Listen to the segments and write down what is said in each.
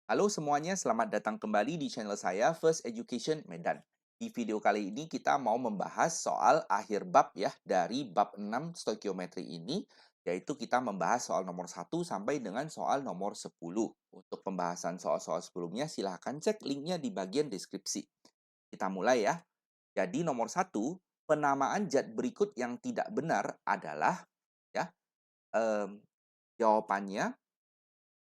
Halo semuanya, selamat datang kembali di channel saya First Education Medan. Di video kali ini kita mau membahas soal akhir bab ya dari bab 6 stoikiometri ini, yaitu kita membahas soal nomor 1 sampai dengan soal nomor 10. Untuk pembahasan soal-soal sebelumnya silahkan cek linknya di bagian deskripsi. Kita mulai ya. Jadi nomor 1, penamaan zat berikut yang tidak benar adalah ya em, jawabannya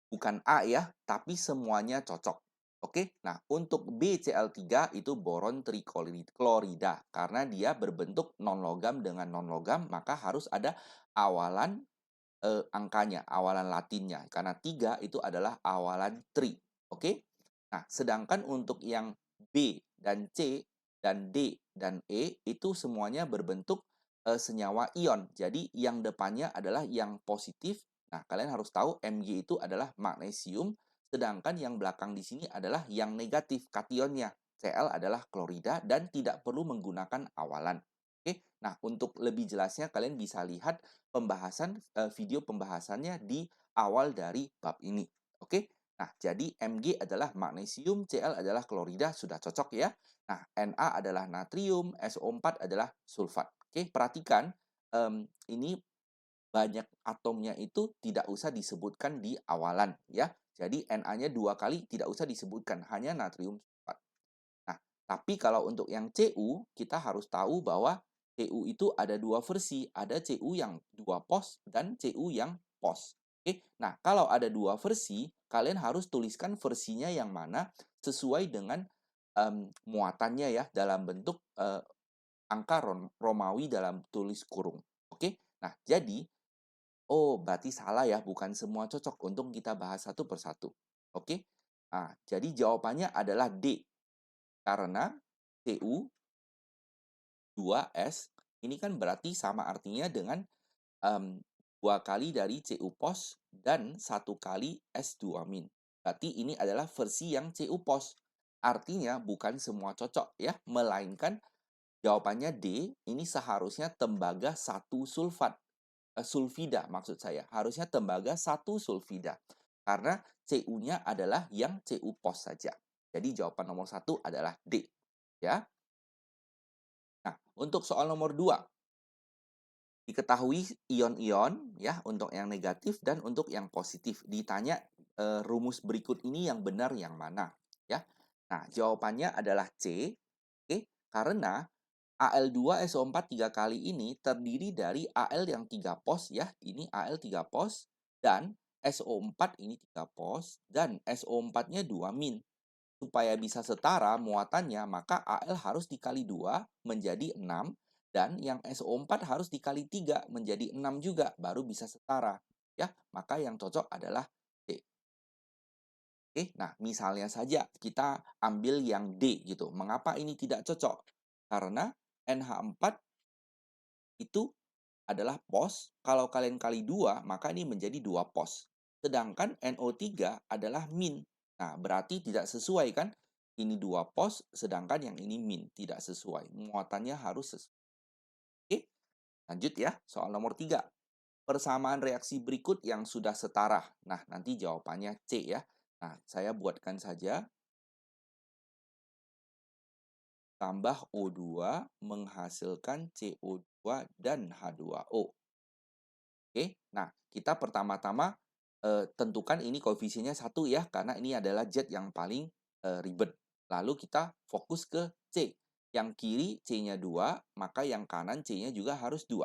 bukan A ya, tapi semuanya cocok. Oke, nah untuk BCl3 itu boron triklorida. Karena dia berbentuk non-logam dengan non-logam, maka harus ada awalan angkanya, awalan latinnya. Karena 3 itu adalah awalan tri. Oke, nah sedangkan untuk yang B dan C dan D dan E itu semuanya berbentuk senyawa ion. Jadi yang depannya adalah yang positif. Nah, kalian harus tahu Mg itu adalah magnesium, sedangkan yang belakang di sini adalah yang negatif, kationnya. Cl adalah klorida dan tidak perlu menggunakan awalan. Oke, nah untuk lebih jelasnya kalian bisa lihat video pembahasannya di awal dari bab ini. Oke. Nah, jadi Mg adalah magnesium, Cl adalah klorida, sudah cocok ya. Nah, Na adalah natrium, SO4 adalah sulfat. Oke, perhatikan ini banyak atomnya itu tidak usah disebutkan di awalan ya. Jadi Na-nya 2 kali tidak usah disebutkan, hanya natrium sulfat. Nah, tapi kalau untuk yang Cu, kita harus tahu bahwa Cu itu ada 2 versi, ada Cu yang 2 pos dan Cu yang pos. Oke, nah kalau ada 2 versi, kalian harus tuliskan versinya yang mana sesuai dengan muatannya ya dalam bentuk angka Romawi dalam tulis kurung. Oke, nah jadi berarti salah ya, bukan semua cocok. Untuk kita bahas satu persatu. Oke, nah jadi jawabannya adalah D. Karena Cu 2S ini kan berarti sama artinya dengan 2 kali dari Cu pos dan 1 kali S2 min. Berarti ini adalah versi yang Cu pos. Artinya bukan semua cocok ya, melainkan jawabannya D, ini seharusnya tembaga 1 sulfat. Sulfida maksud saya. Harusnya tembaga 1 sulfida. Karena Cu-nya adalah yang Cu pos saja. Jadi jawaban nomor 1 adalah D. Ya. Nah, untuk soal nomor 2, diketahui ion-ion ya untuk yang negatif dan untuk yang positif. Ditanya rumus berikut ini yang benar yang mana ya. Nah, jawabannya adalah C. Oke, karena Al2SO4 3 kali ini terdiri dari Al yang 3 pos ya. Ini Al 3 pos dan SO4 ini 3 pos dan SO4-nya 2 min. Supaya bisa setara muatannya, maka Al harus dikali 2 menjadi 6 dan yang SO4 harus dikali 3 menjadi 6 juga baru bisa setara. Ya, maka yang cocok adalah D. Oke, nah misalnya saja kita ambil yang D gitu. Mengapa ini tidak cocok? Karena NH4 itu adalah pos. Kalau kalian kali 2, maka ini menjadi 2 pos. Sedangkan NO3 adalah min. Nah, berarti tidak sesuai kan? Ini 2 pos, sedangkan yang ini min. Tidak sesuai. Muatannya harus sesuai. Oke, lanjut ya. Soal nomor 3. Persamaan reaksi berikut yang sudah setara. Nah, nanti jawabannya C ya. Nah, saya buatkan saja. Tambah O2 menghasilkan CO2 dan H2O. Oke, nah kita pertama-tama tentukan ini koefisiennya 1 ya, karena ini adalah zat yang paling ribet. Lalu kita fokus ke C. Yang kiri C-nya 2, maka yang kanan C-nya juga harus 2.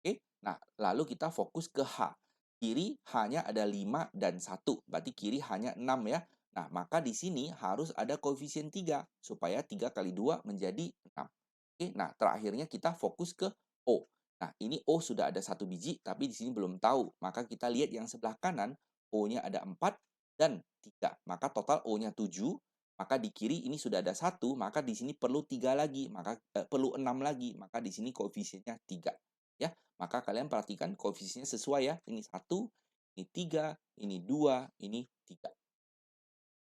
Oke, nah lalu kita fokus ke H. Kiri hanya ada 5 dan 1, berarti kiri hanya 6 ya. Nah, maka di sini harus ada koefisien 3, supaya 3 kali 2 menjadi 6. Oke, nah terakhirnya kita fokus ke O. Nah, ini O sudah ada 1 biji, tapi di sini belum tahu. Maka kita lihat yang sebelah kanan, O-nya ada 4 dan 3. Maka total O-nya 7. Maka di kiri ini sudah ada 1, maka di sini perlu 3 lagi, maka perlu 6 lagi. Maka di sini koefisiennya 3. Ya, maka kalian perhatikan koefisiennya sesuai ya. Ini 1, ini 3, ini 2, ini 3.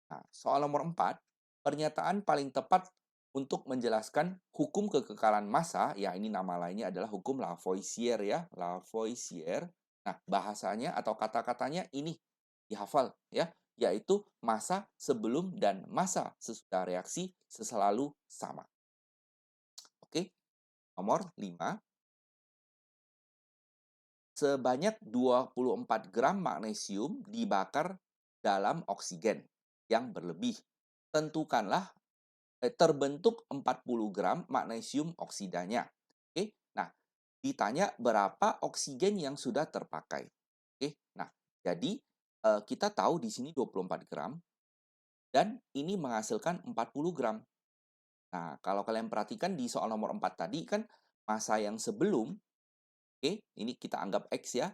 Nah, soal nomor 4, pernyataan paling tepat untuk menjelaskan hukum kekekalan massa, ya ini nama lainnya adalah hukum Lavoisier ya, Lavoisier. Nah, bahasanya atau kata-katanya ini dihafal ya, yaitu massa sebelum dan massa sesudah reaksi selalu sama. Oke, nomor 5. Sebanyak 24 gram magnesium dibakar dalam oksigen yang berlebih. Tentukanlah terbentuk 40 gram magnesium oksidanya. Oke, nah ditanya berapa oksigen yang sudah terpakai. Oke, nah jadi kita tahu di sini 24 gram dan ini menghasilkan 40 gram. Nah, kalau kalian perhatikan di soal nomor 4 tadi kan massa yang sebelum, oke, ini kita anggap X ya.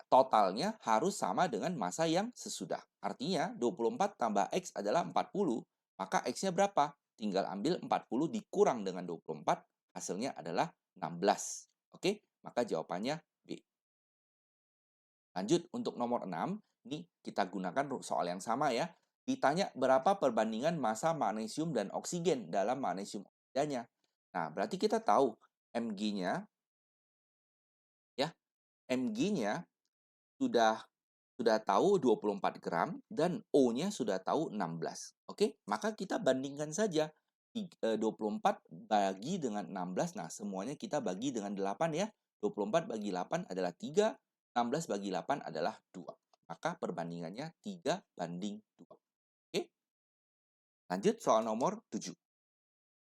Totalnya harus sama dengan massa yang sesudah. Artinya 24 tambah X adalah 40, maka X-nya berapa? Tinggal ambil 40 dikurang dengan 24, hasilnya adalah 16. Oke, maka jawabannya B. Lanjut untuk nomor 6, ini kita gunakan soal yang sama ya. Ditanya berapa perbandingan massa magnesium dan oksigen dalam magnesium oksidanya. Nah, berarti kita tahu Mg-nya ya, Mg-nya sudah tahu 24 gram dan O-nya sudah tahu 16. Oke, maka kita bandingkan saja 24 bagi dengan 16. Nah, semuanya kita bagi dengan 8 ya. 24 bagi 8 adalah 3, 16 bagi 8 adalah 2. Maka perbandingannya 3:2. Oke, lanjut soal nomor 7.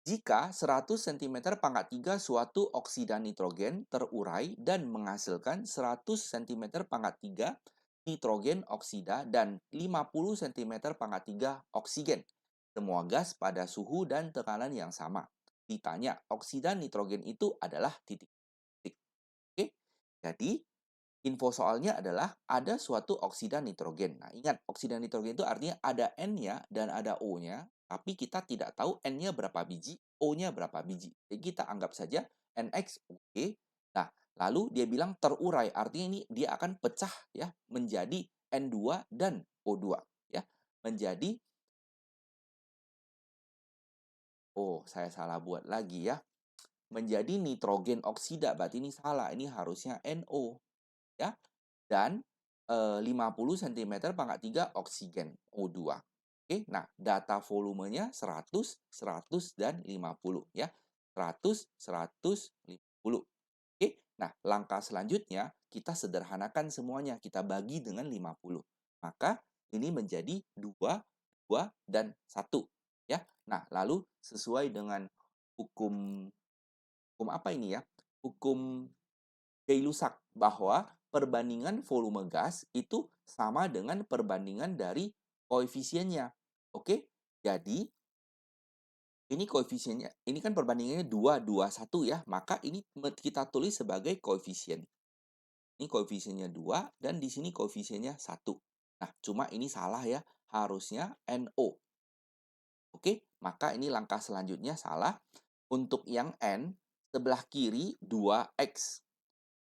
Jika 100 cm pangkat 3 suatu oksida nitrogen terurai dan menghasilkan 100 cm pangkat 3 nitrogen oksida dan 50 cm pangkat 3 oksigen. Semua gas pada suhu dan tekanan yang sama. Ditanya, oksida nitrogen itu adalah titik. Oke, jadi info soalnya adalah ada suatu oksida nitrogen. Nah, ingat, oksida nitrogen itu artinya ada N-nya dan ada O-nya, tapi kita tidak tahu N-nya berapa biji, O-nya berapa biji. Jadi kita anggap saja NXOE. Nah, lalu dia bilang terurai, artinya ini dia akan pecah ya menjadi N2 dan O2 ya. Menjadi saya salah buat lagi ya. Menjadi nitrogen oksida, berarti ini salah. Ini harusnya NO ya. Dan 50 cm pangkat 3 oksigen O2. Oke, nah data volumenya 100, 100 dan 50 ya. 100, 100, 50. Oke, nah langkah selanjutnya kita sederhanakan semuanya, kita bagi dengan 50. Maka ini menjadi 2, 2 dan 1 ya. Nah, lalu sesuai dengan hukum hukum apa ini ya? Hukum Gay-Lussac bahwa perbandingan volume gas itu sama dengan perbandingan dari koefisiennya. Oke? Jadi, ini koefisiennya, ini kan perbandingannya 2, 2, 1 ya. Maka ini kita tulis sebagai koefisien. Ini koefisiennya 2 dan di sini koefisiennya 1. Nah, cuma ini salah ya. Harusnya NO. Oke? Maka ini langkah selanjutnya salah. Untuk yang N, sebelah kiri 2X.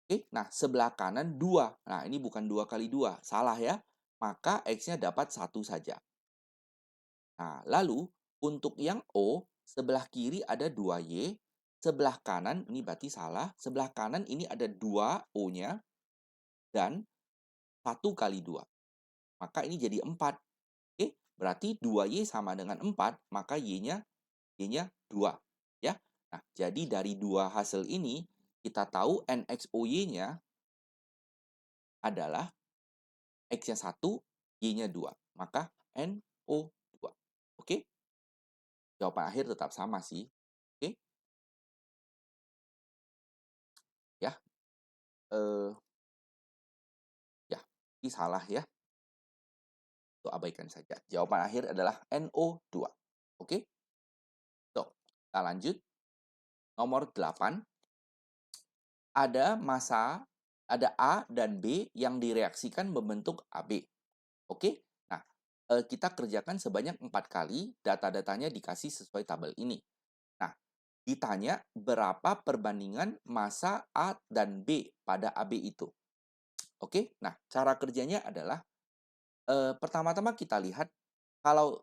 Oke, nah sebelah kanan 2. Nah, ini bukan 2 kali 2, salah ya. Maka X-nya dapat 1 saja. Nah, lalu untuk yang O, sebelah kiri ada 2Y, sebelah kanan, ini berarti salah, sebelah kanan ini ada 2 O-nya, dan 1 kali 2. Maka ini jadi 4. Oke, berarti 2Y sama dengan 4, maka Y-nya 2. Ya. Nah, jadi dari dua hasil ini, kita tahu NXOY-nya adalah X-nya 1, Y-nya 2. Maka NO2. Oke? Jawaban akhir tetap sama sih. Oke? Ya. Eh, ya. Ini salah ya. Itu abaikan saja. Jawaban akhir adalah NO2. Oke? So, kita lanjut. Nomor 8. Ada massa, ada A dan B yang direaksikan membentuk AB. Oke? Nah, kita kerjakan sebanyak 4 kali. Data-datanya dikasih sesuai tabel ini. Nah, ditanya berapa perbandingan massa A dan B pada AB itu. Oke, nah cara kerjanya adalah pertama-tama kita lihat kalau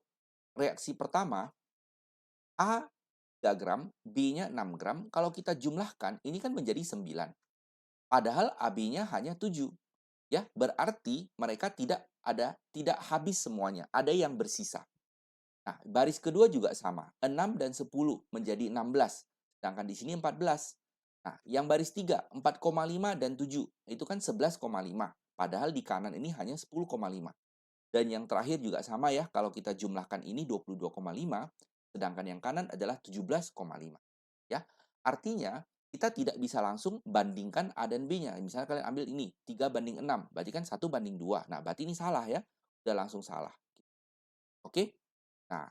reaksi pertama A 3 gram, B-nya 6 gram, kalau kita jumlahkan ini kan menjadi 9. Padahal AB-nya hanya 7. Ya, berarti mereka tidak habis semuanya, ada yang bersisa. Nah, baris kedua juga sama, 6 dan 10 menjadi 16, sedangkan di sini 14. Nah, yang baris 3, 4,5 dan 7, itu kan 11,5, padahal di kanan ini hanya 10,5. Dan yang terakhir juga sama ya, kalau kita jumlahkan ini 22,5, sedangkan yang kanan adalah 17,5. Ya, artinya kita tidak bisa langsung bandingkan A dan B-nya. Misalnya kalian ambil ini, 3 banding 6, berarti kan 1 banding 2. Nah, berarti ini salah ya, udah langsung salah. Oke? Nah,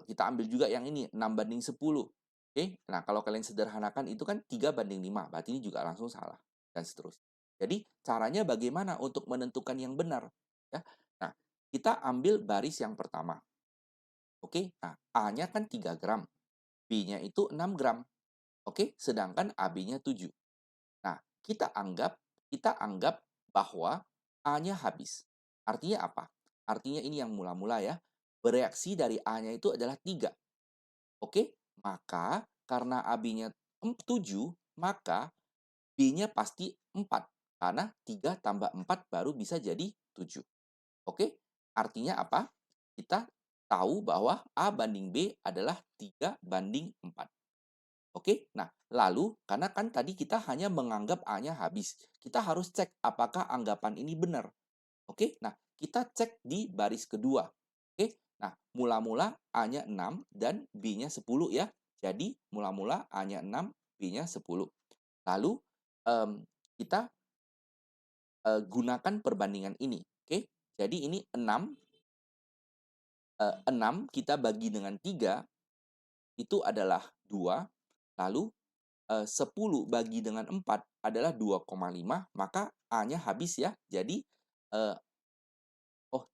kita ambil juga yang ini, 6 banding 10. Oke? Nah, kalau kalian sederhanakan itu kan 3 banding 5, berarti ini juga langsung salah, dan seterusnya. Jadi, caranya bagaimana untuk menentukan yang benar? Ya. Nah, kita ambil baris yang pertama. Oke? Nah, A-nya kan 3 gram, B-nya itu 6 gram. Oke? Sedangkan AB-nya 7. Nah, kita anggap bahwa A-nya habis. Artinya apa? Artinya ini yang mula-mula ya. Bereaksi dari A-nya itu adalah 3. Oke? Maka karena AB-nya 7, maka B-nya pasti 4. Karena 3 tambah 4 baru bisa jadi 7. Oke? Artinya apa? Kita tahu bahwa A banding B adalah 3 banding 4. Oke, nah lalu karena kan tadi kita hanya menganggap A-nya habis, kita harus cek apakah anggapan ini benar. Oke, nah kita cek di baris kedua. Oke, nah mula-mula A-nya 6 dan B-nya 10 ya. Jadi mula-mula A-nya 6, B-nya 10. Lalu kita gunakan perbandingan ini. Oke, jadi ini 6 kita bagi dengan 3 itu adalah 2. Lalu 10 bagi dengan 4 adalah 2,5, maka A-nya habis ya. Jadi, eee, oh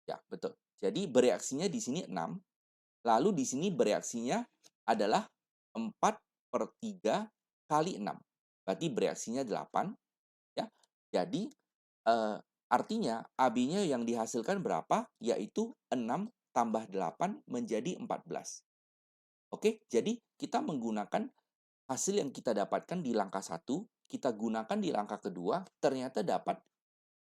ya betul. Jadi bereaksinya di sini 6, lalu di sini bereaksinya adalah 4/3 kali 6. Berarti bereaksinya 8 ya. Jadi, eee, artinya AB-nya yang dihasilkan berapa? Yaitu 6 tambah 8 menjadi 14. Oke, jadi kita menggunakan hasil yang kita dapatkan di langkah satu, kita gunakan di langkah kedua, ternyata dapat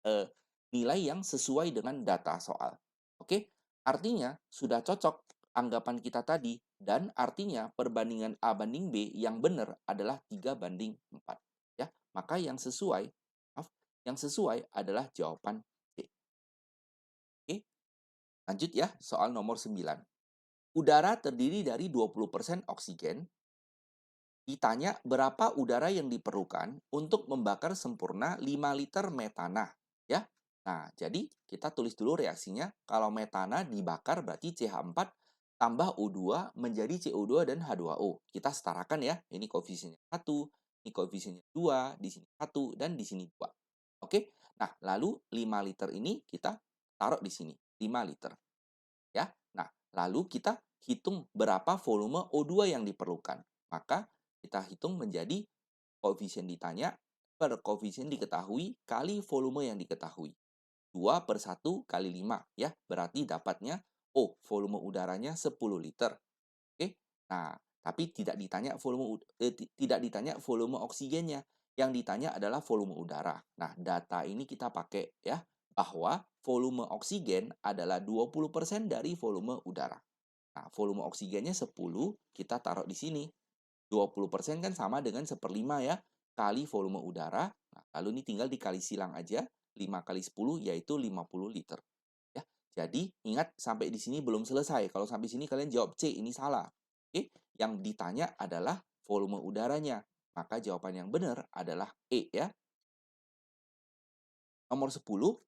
eh, nilai yang sesuai dengan data soal. Oke, artinya sudah cocok anggapan kita tadi, dan artinya perbandingan A banding B yang benar adalah 3 banding 4. Ya, maka yang sesuai adalah jawaban C. Oke, lanjut ya, soal nomor 9. Udara terdiri dari 20% oksigen. Ditanya berapa udara yang diperlukan untuk membakar sempurna 5 liter metana, ya. Nah, jadi kita tulis dulu reaksinya. Kalau metana dibakar berarti CH4 tambah O2 menjadi CO2 dan H2O. Kita setarakan ya. Ini koefisiennya 1, ini koefisiennya 2, di sini 1, dan di sini 2. Oke. Nah, lalu 5 liter ini kita taruh di sini, 5 liter. Ya. Nah, lalu kita hitung berapa volume O2 yang diperlukan. Maka kita hitung menjadi koefisien ditanya per koefisien diketahui kali volume yang diketahui. 2/1 kali 5 ya, berarti dapatnya volume udaranya 10 liter. Oke. Nah, tapi tidak ditanya volume oksigennya. Yang ditanya adalah volume udara. Nah, data ini kita pakai ya, bahwa volume oksigen adalah 20% dari volume udara. Nah, volume oksigennya 10, kita taruh di sini. 20% kan sama dengan 1/5 ya, kali volume udara. Nah, lalu ini tinggal dikali silang aja, 5 kali 10 yaitu 50 liter. Ya, jadi ingat sampai di sini belum selesai. Kalau sampai sini kalian jawab C, ini salah. Oke, yang ditanya adalah volume udaranya. Maka jawaban yang benar adalah E ya. Nomor 10,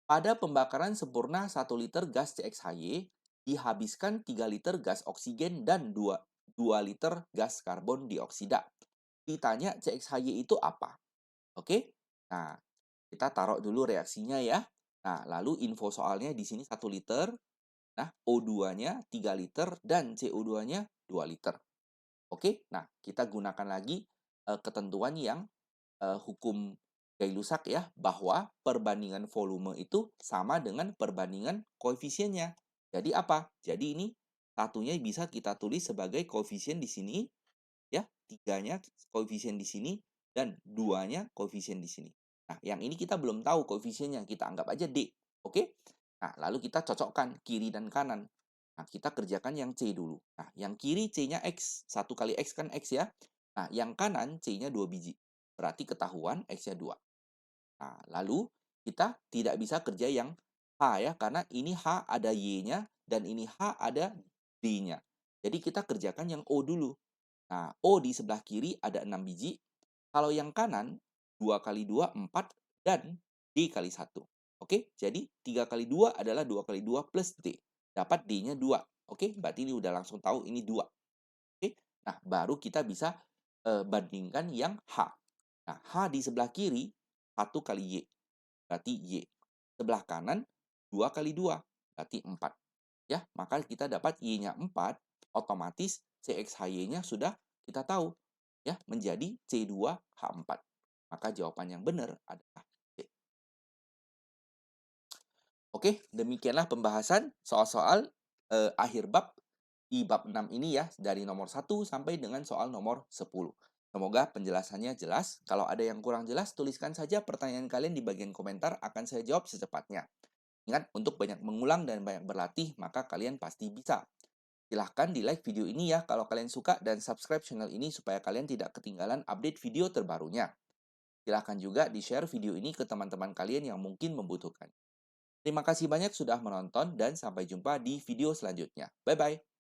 pada pembakaran sempurna 1 liter gas CXHY, dihabiskan 3 liter gas oksigen dan 2 liter gas karbon dioksida. Ditanya CXHY itu apa? Oke? Nah, kita taruh dulu reaksinya ya. Nah, lalu info soalnya di sini 1 liter. Nah, O2-nya 3 liter dan CO2-nya 2 liter. Oke? Nah, kita gunakan lagi ketentuan yang hukum Gay-Lussac ya, bahwa perbandingan volume itu sama dengan perbandingan koefisiennya. Jadi apa? Jadi ini satunya bisa kita tulis sebagai koefisien di sini, ya, tiganya koefisien di sini, dan duanya koefisien di sini. Nah, yang ini kita belum tahu koefisiennya, kita anggap aja D. Oke? Nah, lalu kita cocokkan kiri dan kanan. Nah, kita kerjakan yang C dulu. Nah, yang kiri C-nya X. 1 kali X kan X ya. Nah, yang kanan C-nya 2 biji. Berarti ketahuan X-nya 2. Nah, lalu kita tidak bisa kerja yang H ya, karena ini H ada Y-nya dan ini H ada D-nya. Jadi kita kerjakan yang O dulu. Nah, O di sebelah kiri ada 6 biji. Kalau yang kanan, 2 kali 2, 4, dan D kali 1. Oke, jadi 3 kali 2 adalah 2 kali 2 plus D. Dapat D-nya 2. Oke, berarti ini udah langsung tahu ini 2. Oke, nah baru kita bisa bandingkan yang H. Nah, H di sebelah kiri, 1 kali Y. Berarti Y. Sebelah kanan, 2 kali 2. Berarti 4. Ya, maka kita dapat Y-nya 4, otomatis CXHY-nya sudah kita tahu. Ya, menjadi C2H4. Maka jawaban yang benar adalah C. Oke, demikianlah pembahasan soal-soal akhir bab di bab 6 ini ya, dari nomor 1 sampai dengan soal nomor 10. Semoga penjelasannya jelas. Kalau ada yang kurang jelas, tuliskan saja pertanyaan kalian di bagian komentar, akan saya jawab secepatnya. Ingat, untuk banyak mengulang dan banyak berlatih, maka kalian pasti bisa. Silahkan di-like video ini ya kalau kalian suka dan subscribe channel ini supaya kalian tidak ketinggalan update video terbarunya. Silahkan juga di-share video ini ke teman-teman kalian yang mungkin membutuhkan. Terima kasih banyak sudah menonton dan sampai jumpa di video selanjutnya. Bye-bye.